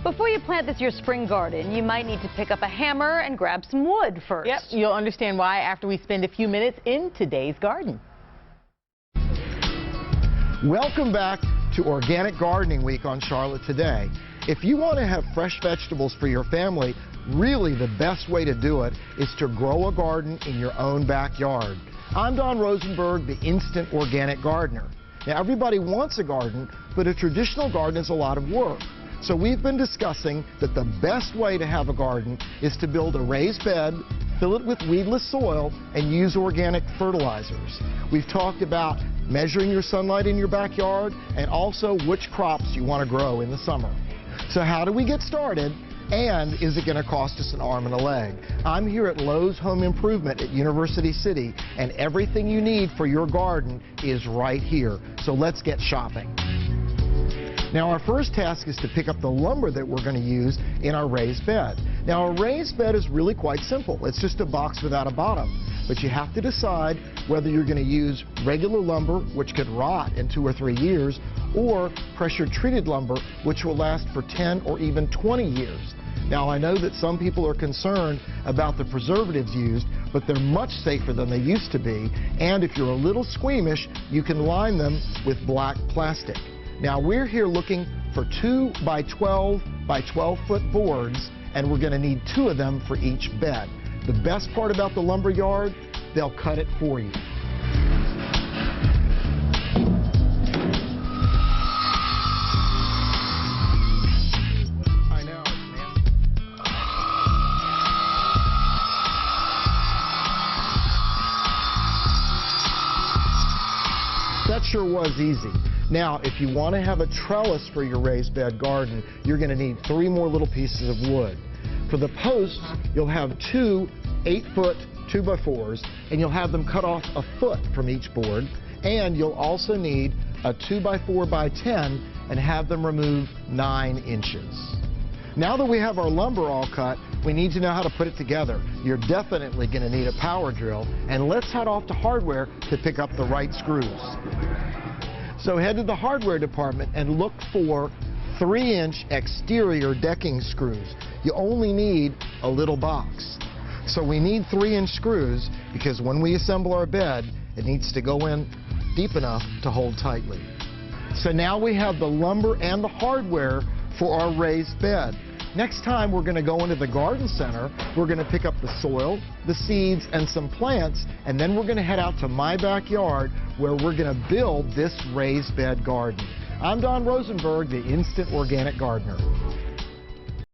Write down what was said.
Before you plant this year's spring garden, you might need to pick up a hammer and grab some wood first. Yep, you'll understand why after we spend a few minutes in today's garden. Welcome back to Organic Gardening Week on Charlotte Today. If you want to have fresh vegetables for your family, really the best way to do it is to grow a garden in your own backyard. I'm Don Rosenberg, the Instant Organic Gardener. Now, everybody wants a garden, but a traditional garden is a lot of work. So we've been discussing that the best way to have a garden is to build a raised bed, fill it with weedless soil, and use organic fertilizers. We've talked about measuring your sunlight in your backyard and also which crops you want to grow in the summer. So how do we get started? And is it going to cost us an arm and a leg? I'm here at Lowe's Home Improvement at University City, and everything you need for your garden is right here. So let's get shopping. Now, our first task is to pick up the lumber that we're going to use in our raised bed. Now, a raised bed is really quite simple. It's just a box without a bottom. But you have to decide whether you're going to use regular lumber, which could rot in 2 or 3 years, or pressure-treated lumber, which will last for 10 or even 20 years. Now, I know that some people are concerned about the preservatives used, but they're much safer than they used to be. And if you're a little squeamish, you can line them with black plastic. Now, we're here looking for 2 by 12 by 12 foot boards, and we're going to need 2 of them for each bed. The best part about the lumber yard, they'll cut it for you. I know, man. That sure was easy. Now, if you want to have a trellis for your raised bed garden, you're going to need 3 more little pieces of wood. For the posts, you'll have 2 8-foot 2x4s, and you'll have them cut off a foot from each board. And you'll also need a 2x4x10 and have them remove 9 inches. Now that we have our lumber all cut, we need to know how to put it together. You're definitely going to need a power drill, and let's head off to hardware to pick up the right screws. So head to the hardware department and look for 3-inch exterior decking screws. You only need a little box. So we need 3-inch screws because when we assemble our bed, it needs to go in deep enough to hold tightly. So now we have the lumber and the hardware for our raised bed. Next time we're going to go into the garden center, we're going to pick up the soil, the seeds, and some plants, and then we're going to head out to my backyard where we're going to build this raised bed garden. I'm Don Rosenberg, the Instant Organic Gardener.